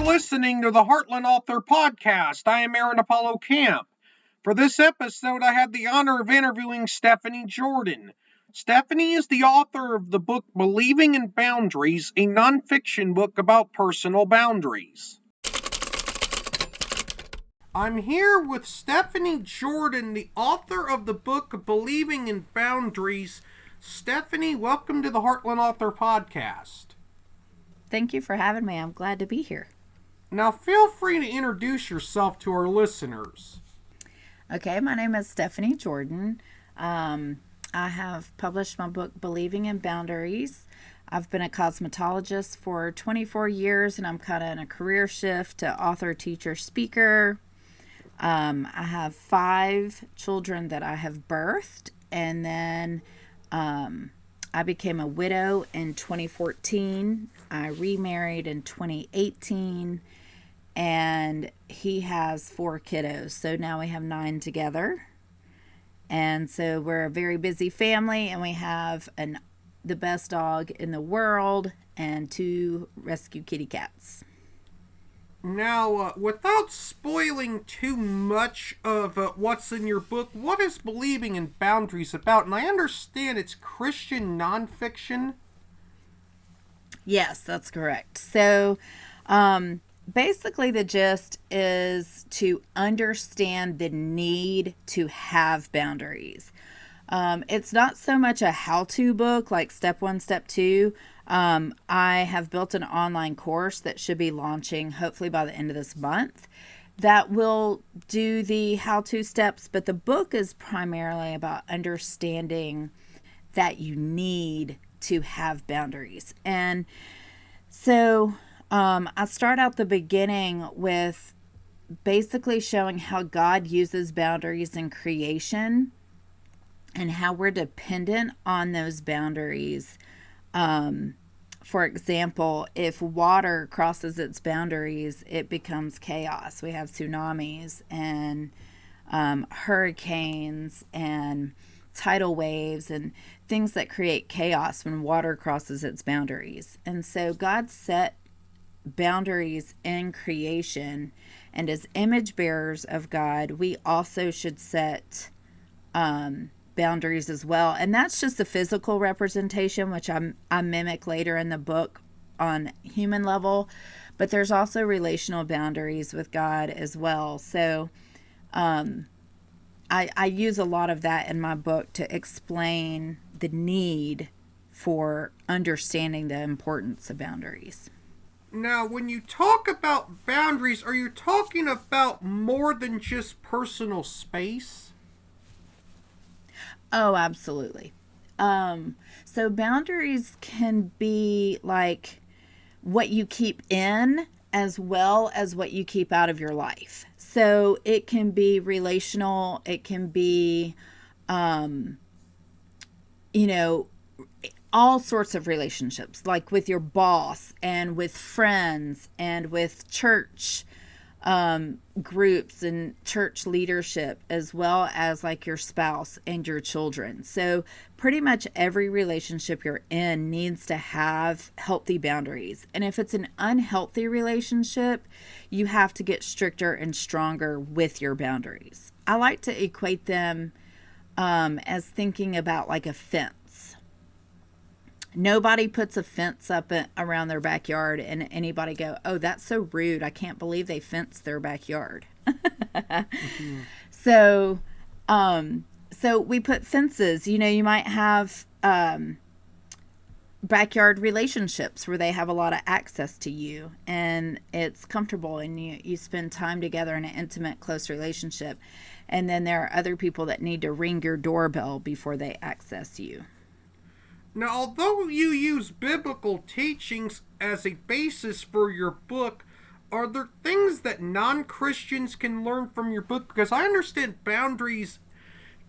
listening to the Heartland Author Podcast. I am Aaron Apollo Camp. For this episode, I had the honor of interviewing Stephanie Jordan. Stephanie is the author of the book Believing in Boundaries, a nonfiction book about personal boundaries. I'm here with Stephanie Jordan, the author of the book Believing in Boundaries. Stephanie, welcome to the Heartland Author Podcast. Thank you for having me. I'm glad to be here. Now, feel free to introduce yourself to our listeners. Okay, my name is Stephanie Jordan. I have published my book, Believing in Boundaries. I've been a cosmetologist for 24 years, and I'm kind of in a career shift to author, teacher, speaker. I have 5 children that I have birthed, and then I became a widow in 2014. I remarried in 2018, and he has 4 kiddos. So now we have 9 together. And so we're a very busy family, and we have the best dog in the world and 2 rescue kitty cats. Now, without spoiling too much of what's in your book, what is Believing in Boundaries about? And I understand it's Christian nonfiction. Yes, that's correct. So, basically the gist is to understand the need to have boundaries. It's not so much a how-to book like step 1, step 2. I have built an online course that should be launching hopefully by the end of this month that will do the how-to steps, but the book is primarily about understanding that you need to have boundaries. And so I start out the beginning with basically showing how God uses boundaries in creation and how we're dependent on those boundaries. For example, if water crosses its boundaries, it becomes chaos. We have tsunamis and hurricanes and tidal waves and things that create chaos when water crosses its boundaries. And so God set boundaries in creation, and as image bearers of God, we also should set boundaries as well. And that's just a physical representation, which I mimic later in the book on human level, but there's also relational boundaries with God as well. So I use a lot of that in my book to explain the need for understanding the importance of boundaries. Now, when you talk about boundaries, are you talking about more than just personal space? Oh, absolutely. So boundaries can be like what you keep in as well as what you keep out of your life. So it can be relational. It can be, all sorts of relationships, like with your boss and with friends and with church groups and church leadership, as well as like your spouse and your children. So pretty much every relationship you're in needs to have healthy boundaries. And if it's an unhealthy relationship, you have to get stricter and stronger with your boundaries. I like to equate them as thinking about like a fence. Nobody puts a fence up around their backyard and anybody go, oh, that's so rude. I can't believe they fenced their backyard. Mm-hmm. So we put fences. You might have backyard relationships where they have a lot of access to you and it's comfortable and you spend time together in an intimate, close relationship. And then there are other people that need to ring your doorbell before they access you. Now, although you use biblical teachings as a basis for your book, are there things that non-Christians can learn from your book? Because I understand boundaries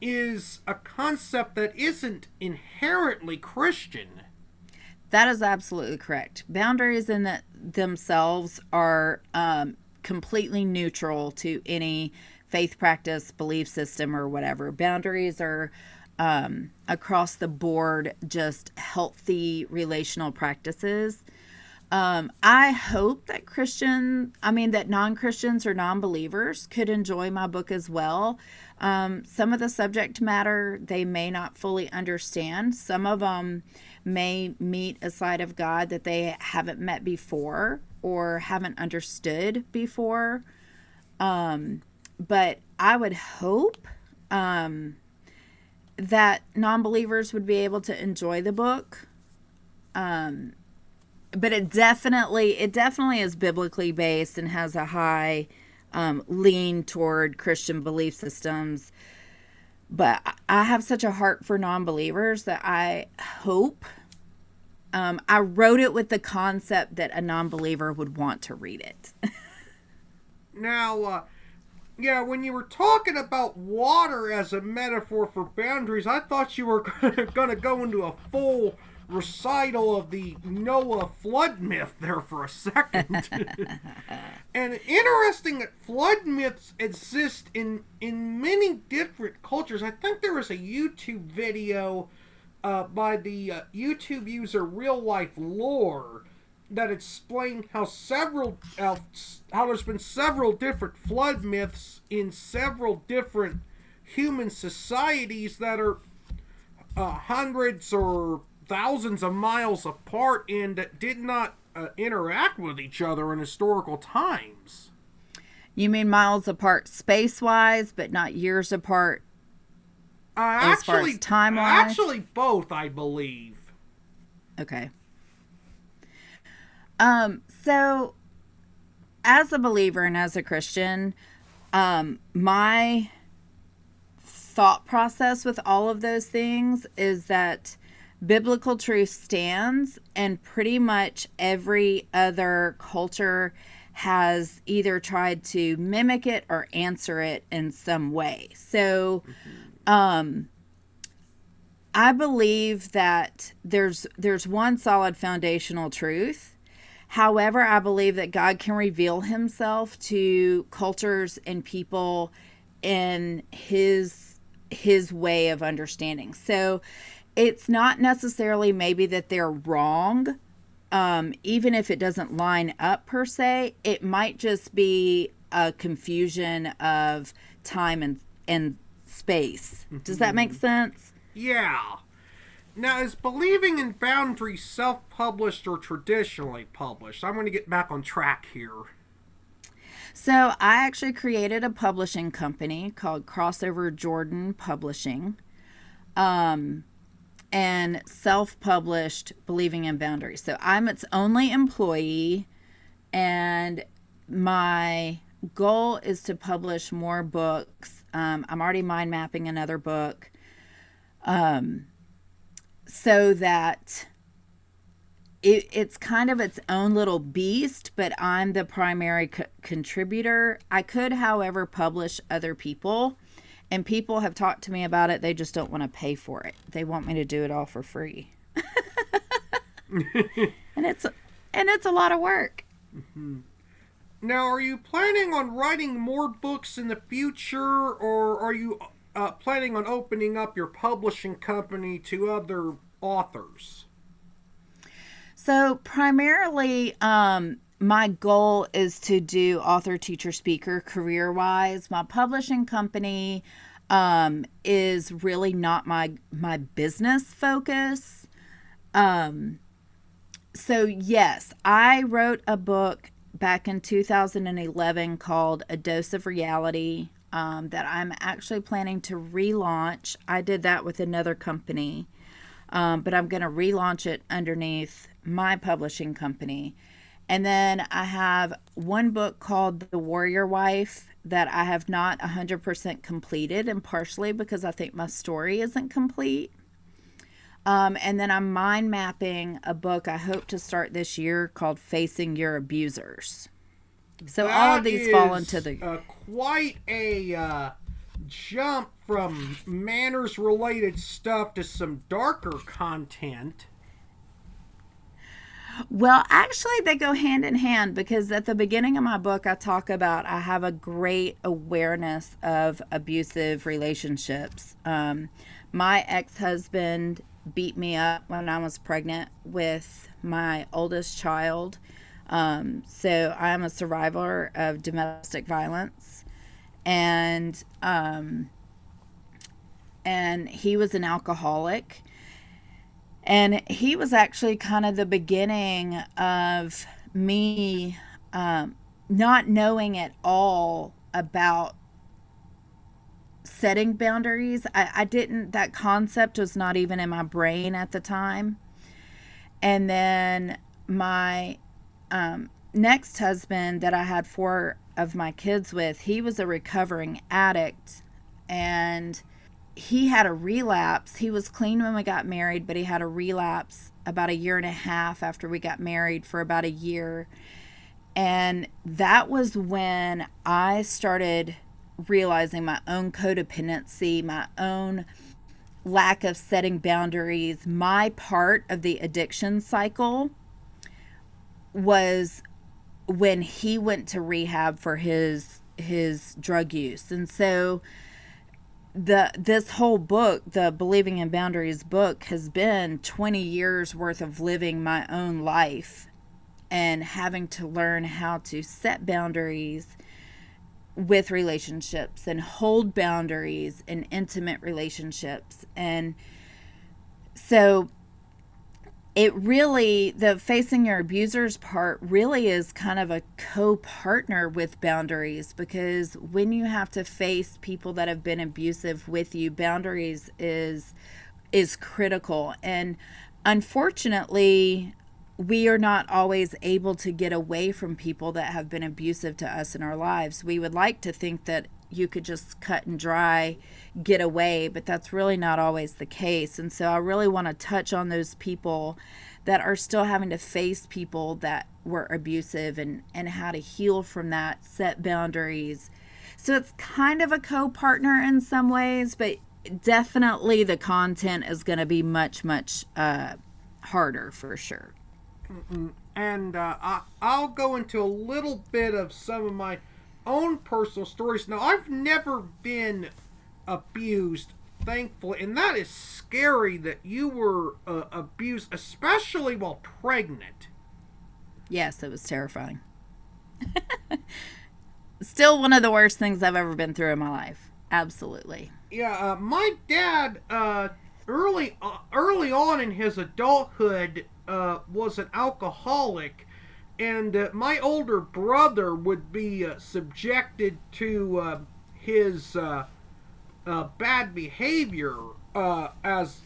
is a concept that isn't inherently Christian. That is absolutely correct. Boundaries in themselves are completely neutral to any faith practice, belief system, or whatever. Boundaries are across the board just healthy relational practices. I hope that that non-Christians or non-believers could enjoy my book as well. Some of the subject matter they may not fully understand. Some of them may meet a side of God that they haven't met before or haven't understood before. But I would hope that non-believers would be able to enjoy the book. But it definitely is biblically based and has a high lean toward Christian belief systems. But I have such a heart for non-believers that I hope I wrote it with the concept that a non-believer would want to read it. Now, yeah, when you were talking about water as a metaphor for boundaries, I thought you were going to go into a full recital of the Noah flood myth there for a second. And interesting that flood myths exist in many different cultures. I think there was a YouTube video by the YouTube user Real Life Lore that explained how there's been several different flood myths in several different human societies that are hundreds or thousands of miles apart and that did not interact with each other in historical times. You mean miles apart space-wise, but not years apart as far as time-wise? Actually, both, I believe. Okay. So, as a believer and as a Christian, my thought process with all of those things is that biblical truth stands, and pretty much every other culture has either tried to mimic it or answer it in some way. So, I believe that there's one solid foundational truth. However, I believe that God can reveal himself to cultures and people in his way of understanding. So it's not necessarily maybe that they're wrong, even if it doesn't line up per se. It might just be a confusion of time and space. Does that make sense? Yeah. Now, is believing in boundaries self-published or traditionally published? I'm going to get back on track here. So I actually created a publishing company called Crossover Jordan Publishing, and self-published Believing in Boundaries. So I'm its only employee, and my goal is to publish more books. I'm already mind mapping another book, so that it's kind of its own little beast, but I'm the primary contributor. I could, however, publish other people, and people have talked to me about it. They just don't want to pay for it. They want me to do it all for free. and it's a lot of work. Mm-hmm. Now, are you planning on writing more books in the future, or are you planning on opening up your publishing company to other authors? So primarily, my goal is to do author, teacher, speaker career-wise. My publishing company is really not my business focus. So yes, I wrote a book back in 2011 called A Dose of Reality, that I'm actually planning to relaunch. I did that with another company, but I'm going to relaunch it underneath my publishing company. And then I have one book called The Warrior Wife that I have not 100% completed, and partially because I think my story isn't complete. And then I'm mind mapping a book I hope to start this year called Facing Your Abusers. So that all of these fall into the quite a jump from manners related stuff to some darker content. Well, actually, they go hand in hand, because at the beginning of my book, I talk about I have a great awareness of abusive relationships. My ex-husband beat me up when I was pregnant with my oldest child. So I'm a survivor of domestic violence, and he was an alcoholic, and he was actually kind of the beginning of me not knowing at all about setting boundaries. I didn't, that concept was not even in my brain at the time. And then my next husband that I had 4 of my kids with, he was a recovering addict, and he had a relapse. He was clean when we got married, but he had a relapse about a year and a half after we got married for about a year. And that was when I started realizing my own codependency, my own lack of setting boundaries. My part of the addiction cycle was when he went to rehab for his drug use. And so this whole book, the Believing in Boundaries book, has been 20 years worth of living my own life and having to learn how to set boundaries with relationships and hold boundaries in intimate relationships. And so it really, the facing your abusers part really is kind of a co-partner with boundaries, because when you have to face people that have been abusive with you, boundaries is critical. And unfortunately, we are not always able to get away from people that have been abusive to us in our lives. We would like to think that you could just cut and dry, get away, but that's really not always the case. And so I really want to touch on those people that are still having to face people that were abusive, and how to heal from that, set boundaries. So it's kind of a co-partner in some ways, but definitely the content is going to be much, much harder for sure. And I'll go into a little bit of some of my own personal stories. Now, I've never been abused, thankfully, and that is scary that you were abused, especially while pregnant. Yes, it was terrifying. Still one of the worst things I've ever been through in my life. Absolutely. Yeah, my dad, early on in his adulthood, was an alcoholic, and my older brother would be subjected to his bad behavior as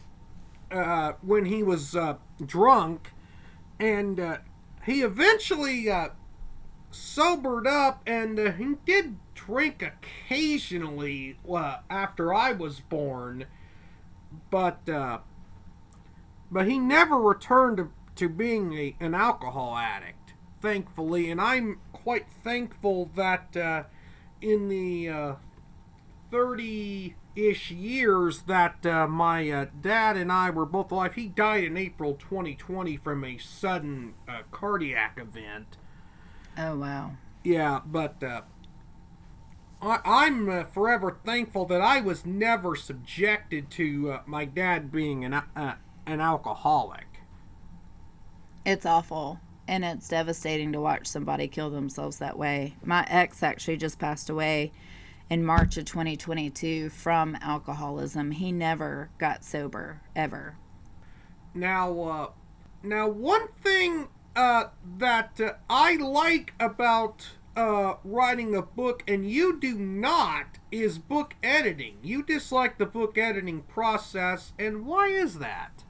when he was drunk, and he eventually sobered up, and he did drink occasionally after I was born, but he never returned to being an alcohol addict, thankfully. And I'm quite thankful that in the 30-ish years that my dad and I were both alive, he died in April 2020 from a sudden cardiac event. Oh, wow. Yeah, but I'm forever thankful that I was never subjected to my dad being an alcoholic. It's awful, and it's devastating to watch somebody kill themselves that way. My ex actually just passed away in March of 2022 from alcoholism. He never got sober, ever. Now one thing that I like about writing a book, and you do not, is book editing. You dislike the book editing process, and why is that?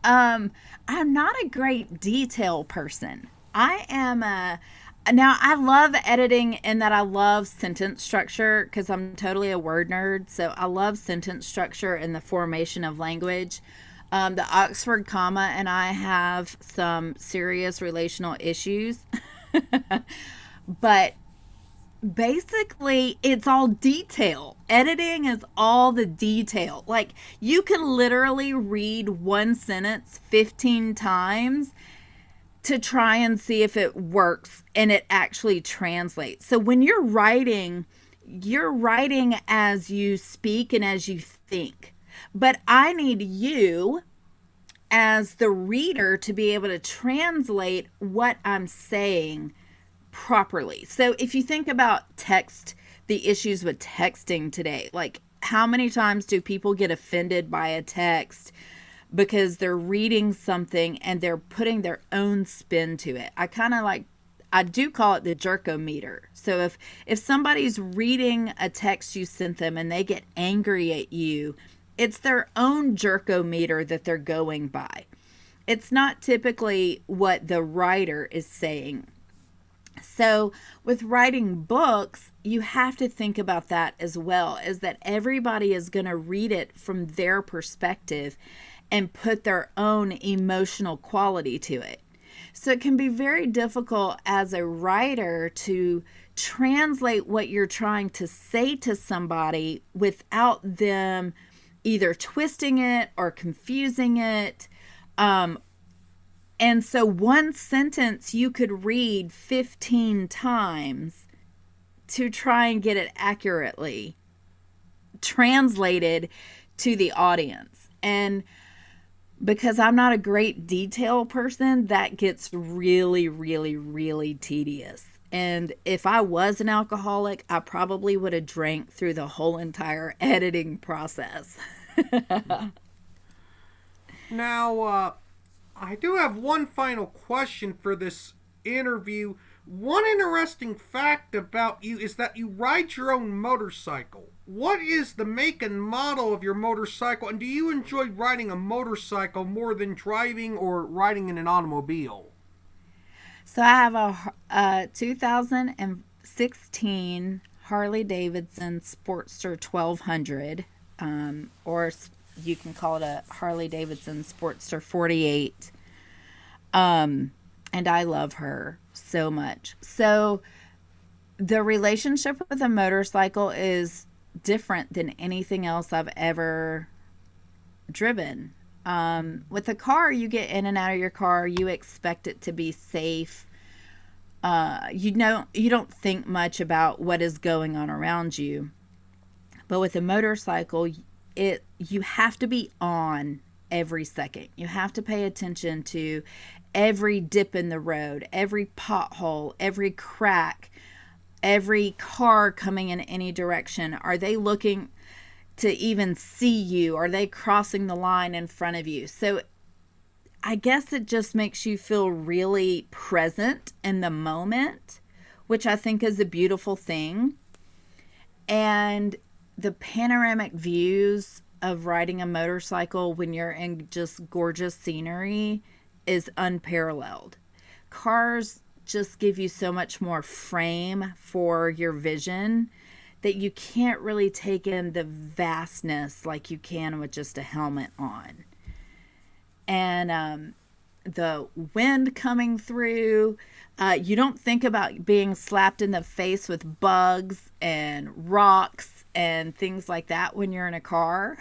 I'm not a great detail person. I am now I love editing in that I love sentence structure, because I'm totally a word nerd. So I love sentence structure and the formation of language. The Oxford comma and I have some serious relational issues. But basically, it's all detail. Editing is all the detail. Like, you can literally read one sentence 15 times to try and see if it works and it actually translates. So when you're writing as you speak and as you think. But I need you as the reader to be able to translate what I'm saying properly. So if you think about text, the issues with texting today, like how many times do people get offended by a text because they're reading something and they're putting their own spin to it? I do call it the jerkometer. So if somebody's reading a text you sent them and they get angry at you, it's their own jerkometer that they're going by. It's not typically what the writer is saying. So with writing books, you have to think about that as well, is that everybody is going to read it from their perspective and put their own emotional quality to it. So it can be very difficult as a writer to translate what you're trying to say to somebody without them either twisting it or confusing it. And so one sentence you could read 15 times to try and get it accurately translated to the audience. And because I'm not a great detail person, that gets really, really, really tedious. And if I was an alcoholic, I probably would have drank through the whole entire editing process. Now, I do have one final question for this interview. One interesting fact about you is that you ride your own motorcycle. What is the make and model of your motorcycle, and do you enjoy riding a motorcycle more than driving or riding in an automobile? So I have a 2016 Harley Davidson Sportster 1200, or you can call it a Harley Davidson Sportster 48. And I love her so much. So the relationship with a motorcycle is different than anything else I've ever driven. With a car, you get in and out of your car, you expect it to be safe. You don't think much about what is going on around you. But with a motorcycle, you have to be on every second. You have to pay attention to every dip in the road, every pothole, every crack, every car coming in any direction. Are they looking to even see you? Are they crossing the line in front of you? So I guess it just makes you feel really present in the moment, which I think is a beautiful thing. And the panoramic views of riding a motorcycle when you're in just gorgeous scenery is unparalleled. Cars just give you so much more frame for your vision that you can't really take in the vastness like you can with just a helmet on. And the wind coming through, you don't think about being slapped in the face with bugs and rocks and things like that when you're in a car.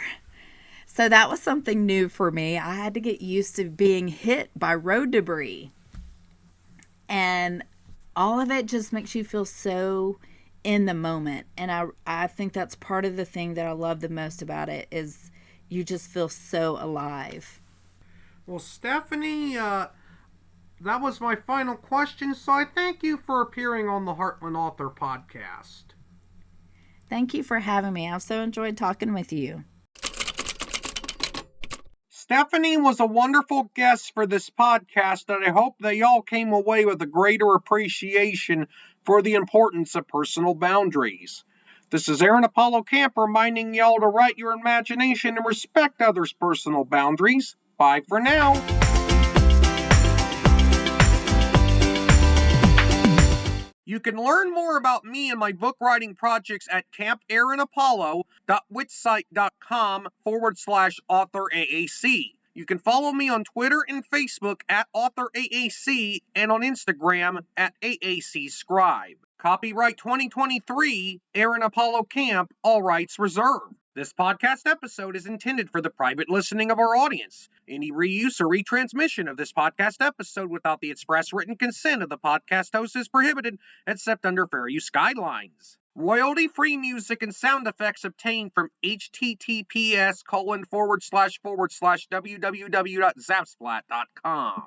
So that was something new for me. I had to get used to being hit by road debris. And all of it just makes you feel so in the moment. And I think that's part of the thing that I love the most about it is you just feel so alive. Well, Stephanie, that was my final question, so I thank you for appearing on the Heartland Author Podcast. Thank you for having me. I've so enjoyed talking with you. Stephanie was a wonderful guest for this podcast, and I hope that y'all came away with a greater appreciation for the importance of personal boundaries. This is Aaron Apollo Camp reminding y'all to write your imagination and respect others' personal boundaries. Bye for now. You can learn more about me and my book writing projects at campaaronapollo.wixsite.com/authoraac. You can follow me on Twitter and Facebook at authoraac and on Instagram at aacscribe. Copyright 2023, Aaron Apollo Camp, all rights reserved. This podcast episode is intended for the private listening of our audience. Any reuse or retransmission of this podcast episode without the express written consent of the podcast host is prohibited, except under fair use guidelines. Royalty-free music and sound effects obtained from https://www.zapsplat.com.